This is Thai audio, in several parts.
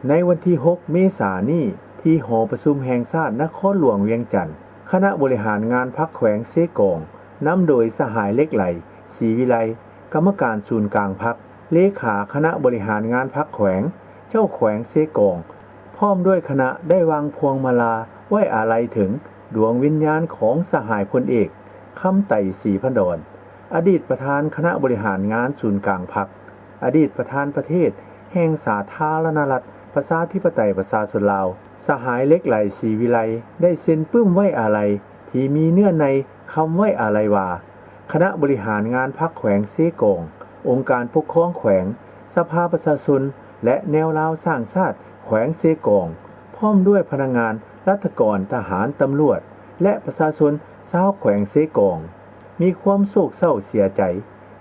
ในวันที่ 6 เมษายนนี้ที่หอประชุมแห่งชาตินครหลวงเวียงจันทน์คณะบริหารงานพรรคแขวงเซกองนำโดยสหายเหล็กไหลศรีวิไลกรรมการศูนย์กลางพรรคเลขาคณะบริหารงานพรรคแขวงเจ้าแขวงเซกองพร้อมด้วยคณะได้วางพวงมาลาไว้อาลัยถึงดวงวิญญาณของสหายพลเอกคำไต่ศรีพันดรอดีตประธานคณะบริหารงานศูนย์กลางพรรคอดีตประธานประเทศแห่งสาธารณรัฐประชาธิปไตยประชาชนลาวสหายเหล็กไหลศรีวิไลได้เซ็นปึ้มไว้อาลัยที่มีเนื้อในคำไว้อาลัยว่าคณะบริหารงานพรรคแขวงเซกององค์การปกครองแขวงสภาประชาชนและแนวราวสร้างชาติแขวงเซกองพร้อมด้วยพนักงานรัฐกรทหารตำรวจและประชาชนชาวแขวงเซกองมีความโศกเศร้าเสียใจ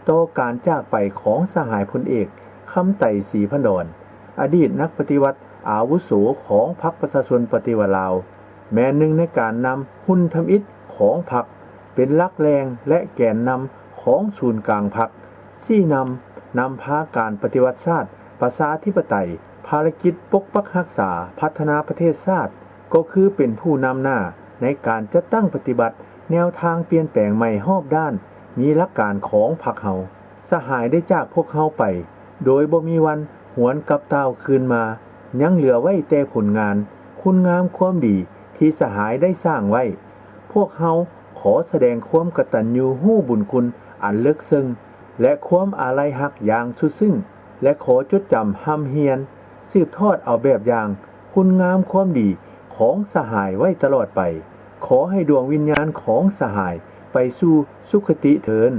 ต่อการจากไปของสหายพลเอกคำไต่ศรีพันดรอดีตนักปฏิวัติอาวุโสของพรรคประชาชนปฏิวัติลาวแม้หนึ่งในการนำหุ้นทำอิฐของพรรคเป็นหลักแรงและแกนนำของศูนย์กลางพรรคที่นำพาการปฏิวัติชาติประชาธิปไตยภารกิจปกปักรักษาพัฒนาประเทศชาติก็คือเป็นผู้นำหน้าในการจัดตั้งปฏิบัติแนวทางเปลี่ยนแปลงใหม่รอบด้านมีหลักการของพรรคเฮาสหายได้จากพวกเฮาไปโดยบ่มีวันหวนกลับเต้าคืนมายังเหลือไว้แต่ผลงานคุณงามความดีที่สหายได้สร้างไว้พวกเฮาขอแสดงความกตัญญูรู้บุญคุณอันลึกซึ้งและความอาลัยรักอย่างสุดซึ้งและขอจดจำห้ำเฮียนสืบทอดเอาแบบอย่างคุณงามความดีของสหายไว้ตลอดไปขอให้ดวงวิญญาณของสหายไปสู่สุคติเถิด